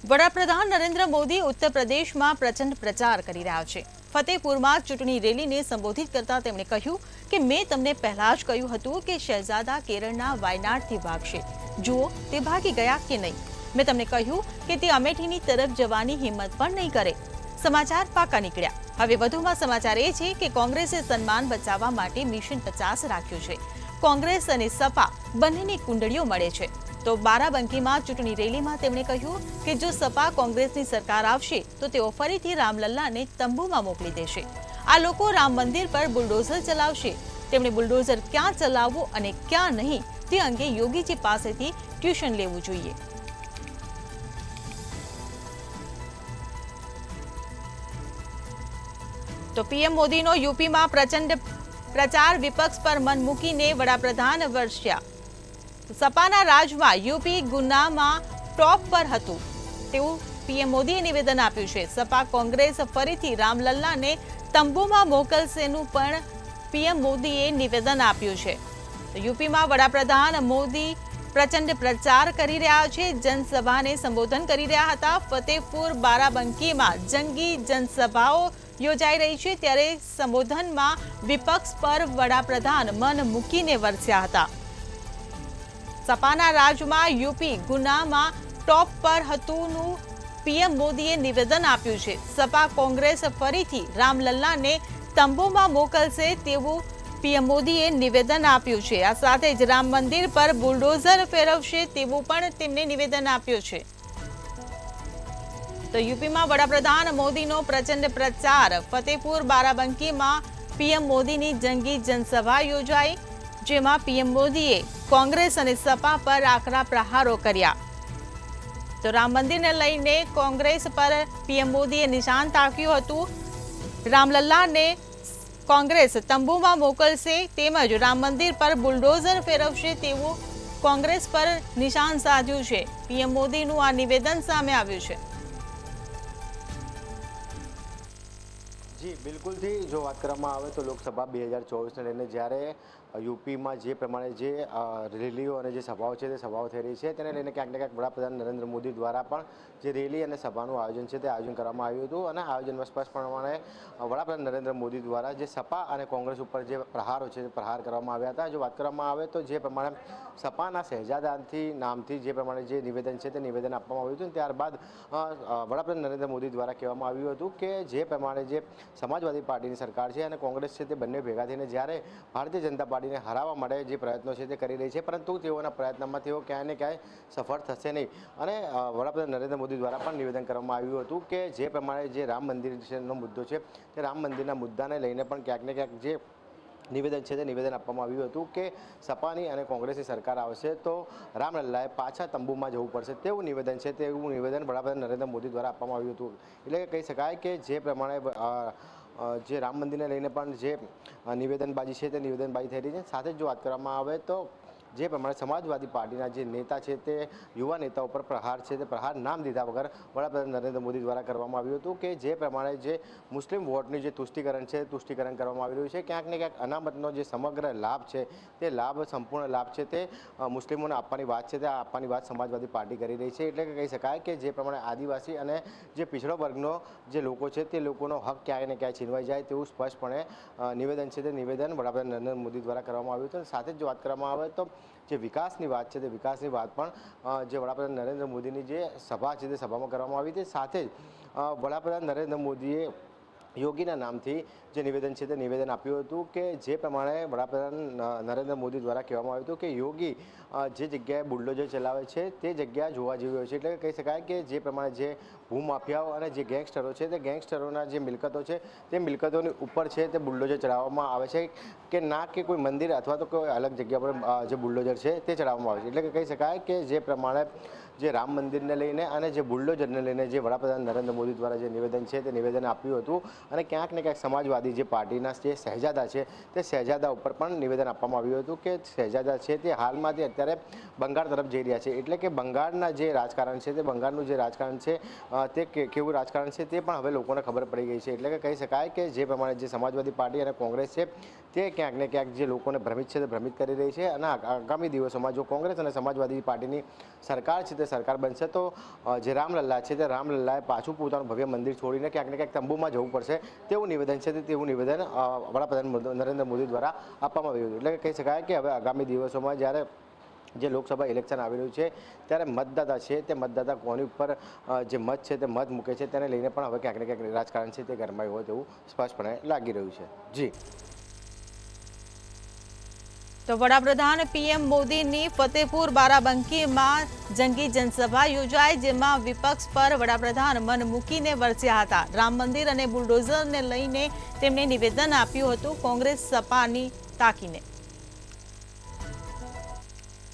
વડાપ્રધાન નરેન્દ્ર મોદી ઉત્તર પ્રદેશમાં પ્રચંડ પ્રચાર કરી રહ્યા છે। ફતેપુરમાં ચૂંટણી રેલીને સંબોધિત કરતા તેમણે કહ્યું કે મેં તમને પહેલા જ કહ્યું હતું કે શહેજાદા કેરળના વાયનાડથી ભાગશે। જુઓ તે ભાગી ગયા કે નહીં। મેં તમને કહ્યું કે તે અમેઠીની તરફ જવાની હિંમત પણ નહીં કરે। સમાચાર પાકા નીકળ્યા। હવે વધુમાં સમાચાર એ છે કે કોંગ્રેસે સન્માન બચાવવા માટે મિશન 50 રાખ્યું છે। કોંગ્રેસ અને સપા બંનેની કુંડળીઓ મળે છે। તો બારાબંકીમાં ચૂંટણી રેલીમાં તેમણે કહ્યું કે જો સપા કોંગ્રેસની સરકાર આવશે તો તેઓ ફરીથી રામલલ્લાને તંબુમાં મોકલી દેશે। આ લોકો રામ મંદિર પર બુલડોઝર ચલાવશે। તેમણે બુલડોઝર ક્યાં ચલાવવું અને ક્યાં નહીં તે અંગે યોગીજી પાસેથી ટ્યુશન લેવું જોઈએ। તો પીએમ મોદીનો યુપીમાં પ્રચંડ પ્રચાર, વિપક્ષ પર મન મૂકીને વડાપ્રધાન વરસ્યા। સપાના રાજમાં યુપી ગુનામાં ટોપ પર હતું તેવું પીએમ મોદીએ નિવેદન આપ્યું છે। સપા કોંગ્રેસ ફરીથી રામલલ્લાને તંબુમાં મોકલશેનું પણ પીએમ મોદીએ નિવેદન આપ્યું છે। યુપીમાં વડાપ્રધાન મોદી પ્રચંડ પ્રચાર કરી રહ્યા છે। જનસભાને સંબોધન કરી રહ્યા હતા। ફતેપુર બારાબંકીમાં જંગી જનસભાઓ યોજાઈ રહી છે, ત્યારે સંબોધનમાં વિપક્ષ પર વડાપ્રધાન મન મૂકીને વરસ્યા હતા। સપાના રાજમાં યુપી ગુનામાં ટોપ પર હતુંનું પીએમ મોદીએ નિવેદન આપ્યું છે। સપા કોંગ્રેસ ફરીથી રામલલ્લાને તંબુમાં મોકલશે તેવું પીએમ મોદીએ નિવેદન આપ્યું છે। આ સાથે જ રામ મંદિર પર બુલડોઝર ફેરવશે તેવું પણ તેમને નિવેદન આપ્યું છે। તો યુપીમાં વડાપ્રધાન મોદીનો પ્રચંડ પ્રચાર। ફતેપુર બારાબંકીમાં પીએમ મોદીની જંગી જનસભા યોજાઈ, જેમાં પીએમ મોદીએ કોંગ્રેસ અને સપા પર આકરા પ્રહારો કર્યા। તો રામ મંદિરને લઈને કોંગ્રેસ પર પીએમ મોદીએ નિશાન તાક્યું હતું। રામલલ્લાને કોંગ્રેસ તંબુમાં મોકલશે તેમજ રામ મંદિર પર બુલડોઝર ફેરવશે તેવું કોંગ્રેસ પર નિશાન સાધ્યું છે। પીએમ મોદીનું આ નિવેદન સામે આવ્યું છે। જી બિલકુલથી જો વાત કરવામાં આવે તો લોકસભા 2024ને લઈને જ્યારે યુપીમાં જે પ્રમાણે જે રેલીઓ અને જે સભાઓ છે તે સભાઓ થઈ રહી છે, તેને લઈને ક્યાંક ને ક્યાંક વડાપ્રધાન નરેન્દ્ર મોદી દ્વારા પણ જે રેલી અને સભાનું આયોજન છે તે આયોજન કરવામાં આવ્યું હતું। અને આયોજનમાં સ્પષ્ટ પ્રમાણે વડાપ્રધાન નરેન્દ્ર મોદી દ્વારા જે સપા અને કોંગ્રેસ ઉપર જે પ્રહારો છે તે પ્રહાર કરવામાં આવ્યા હતા। જો વાત કરવામાં આવે તો જે પ્રમાણે સપાના શહેજાદાથી નામથી જે પ્રમાણે જે નિવેદન છે તે નિવેદન આપવામાં આવ્યું હતું, ત્યારબાદ વડાપ્રધાન નરેન્દ્ર મોદી દ્વારા કહેવામાં આવ્યું હતું કે જે પ્રમાણે જે સમાજવાદી પાર્ટીની સરકાર છે અને કોંગ્રેસ છે તે બંને ભેગા થઈને જ્યારે ભારતીય જનતા પાર્ટીને હરાવવા માટે જે પ્રયત્નો છે તે કરી રહી છે, પરંતુ તેઓના પ્રયત્નમાં તેઓ ક્યાંય ને ક્યાંય સફળ થશે નહીં। અને વડાપ્રધાન નરેન્દ્ર મોદી દ્વારા પણ નિવેદન કરવામાં આવ્યું હતું કે જે પ્રમાણે જે રામ મંદિરનો મુદ્દો છે તે રામ મંદિરના મુદ્દાને લઈને પણ ક્યાંક ને ક્યાંક જે નિવેદન છે તે નિવેદન આપવામાં આવ્યું હતું કે સપાની અને કોંગ્રેસની સરકાર આવશે તો રામલલ્લાએ પાછા તંબુમાં જવું પડશે તેવું નિવેદન છે, તેવું નિવેદન વડાપ્રધાન નરેન્દ્ર મોદી દ્વારા આપવામાં આવ્યું હતું। એટલે કહી શકાય કે જે પ્રમાણે જે રામ મંદિરને લઈને પણ જે નિવેદનબાજી છે તે નિવેદનબાજી થઈ રહી છે। સાથે જ જો વાત કરવામાં આવે તો જે પ્રમાણે સમાજવાદી પાર્ટીના જે નેતા છે તે યુવા નેતાઓ પર પ્રહાર છે તે પ્રહાર નામ દીધા વગર વડાપ્રધાન નરેન્દ્ર મોદી દ્વારા કરવામાં આવ્યું હતું કે જે પ્રમાણે જે મુસ્લિમ વોટનું જે તુષ્ટિકરણ છે તુષ્ટિકરણ કરવામાં આવી રહ્યું છે। ક્યાંક ને ક્યાંક અનામતનો જે સમગ્ર લાભ છે તે લાભ સંપૂર્ણ લાભ છે તે મુસ્લિમોને આપવાની વાત છે તે આપવાની વાત સમાજવાદી પાર્ટી કરી રહી છે। એટલે કે કહી શકાય કે જે પ્રમાણે આદિવાસી અને જે પીછડો વર્ગનો જે લોકો છે તે લોકોનો હક ક્યાંય ને ક્યાંય છીનવાઈ જાય તેવું સ્પષ્ટપણે નિવેદન છે તે નિવેદન વડાપ્રધાન નરેન્દ્ર મોદી દ્વારા કરવામાં આવ્યું હતું। સાથે જ જો વાત કરવામાં આવે તો જે વિકાસની વાત છે તે વિકાસની વાત પણ જે વડાપ્રધાન નરેન્દ્ર મોદીની જે સભા છે તે સભામાં કરવામાં આવી હતી। સાથે જ વડાપ્રધાન નરેન્દ્ર મોદીએ યોગીના નામથી જે નિવેદન છે તે નિવેદન આપ્યું હતું કે જે પ્રમાણે વડાપ્રધાન નરેન્દ્ર મોદી દ્વારા કહેવામાં આવ્યું હતું કે યોગી જે જગ્યાએ બુલડોઝર ચલાવે છે તે જગ્યા જોવા જેવી હોય છે। એટલે કહી શકાય કે જે પ્રમાણે જે ભૂમાફિયાઓ અને જે ગેંગસ્ટરો છે તે ગેંગસ્ટરોના જે મિલકતો છે તે મિલકતોની ઉપર છે તે બુલડોઝર ચડાવવામાં આવે છે કે ના કે કોઈ મંદિર અથવા તો કોઈ અલગ જગ્યા પર જે બુલડોઝર છે તે ચડાવવામાં આવે છે। એટલે કે કહી શકાય કે જે પ્રમાણે જે રામ મંદિરને લઈને અને જે બુલડોઝરને લઈને જે વડાપ્રધાન નરેન્દ્ર મોદી દ્વારા જે નિવેદન છે તે નિવેદન આપ્યું હતું અને ક્યાંક ને ક્યાંક સમાજવાદી જે પાર્ટીના જે શહેજાદા છે તે શહેજાદા ઉપર પણ નિવેદન આપવામાં આવ્યું હતું કે શહેજાદા છે તે હાલમાંથી અત્યારે બંગાળ તરફ જઈ રહ્યા છે। એટલે કે બંગાળના જે રાજકારણ છે તે બંગાળનું જે રાજકારણ છે તે કેવું રાજકારણ છે તે પણ હવે લોકોને ખબર પડી ગઈ છે। એટલે કે કહી શકાય કે જે પ્રમાણે જે સમાજવાદી પાર્ટી અને કોંગ્રેસ છે તે ક્યાંક ને ક્યાંક જે લોકોને ભ્રમિત છે તે ભ્રમિત કરી રહી છે અને આગામી દિવસોમાં જો કોંગ્રેસ અને સમાજવાદી પાર્ટીની સરકાર છે તે તે સરકાર બનશે તો જે રામલલ્લા છે તે રામલલ્લાએ પાછું પોતાનું ભવ્ય મંદિર છોડીને ક્યાંક ને ક્યાંક તંબુમાં જવું પડશે તેવું નિવેદન છે તેવું નિવેદન વડાપ્રધાન નરેન્દ્ર મોદી દ્વારા આપવામાં આવ્યું હતું. એટલે કહી શકાય કે હવે આગામી દિવસોમાં જ્યારે જે લોકસભા ઇલેક્શન આવી રહ્યું છે ત્યારે મતદાતા છે તે મતદાતા કોની ઉપર જે મત છે તે મત મૂકે છે તેને લઈને પણ હવે ક્યાંક ને ક્યાંક રાજકારણ છે તે ગરમાયું હોય તેવું સ્પષ્ટપણે લાગી રહ્યું છે. જી. તો વડાપ્રધાન પીએમ મોદીની ફતેપુર બારાબંકીમાં જંગી જનસભા યોજાઈ, જેમાં વિપક્ષ પર વડાપ્રધાન મન મૂકીને વરસ્યા હતા. રામ મંદિર અને બુલડોઝરને લઈને તેમણે નિવેદન આપ્યું હતું કોંગ્રેસ સપાની તાકીને.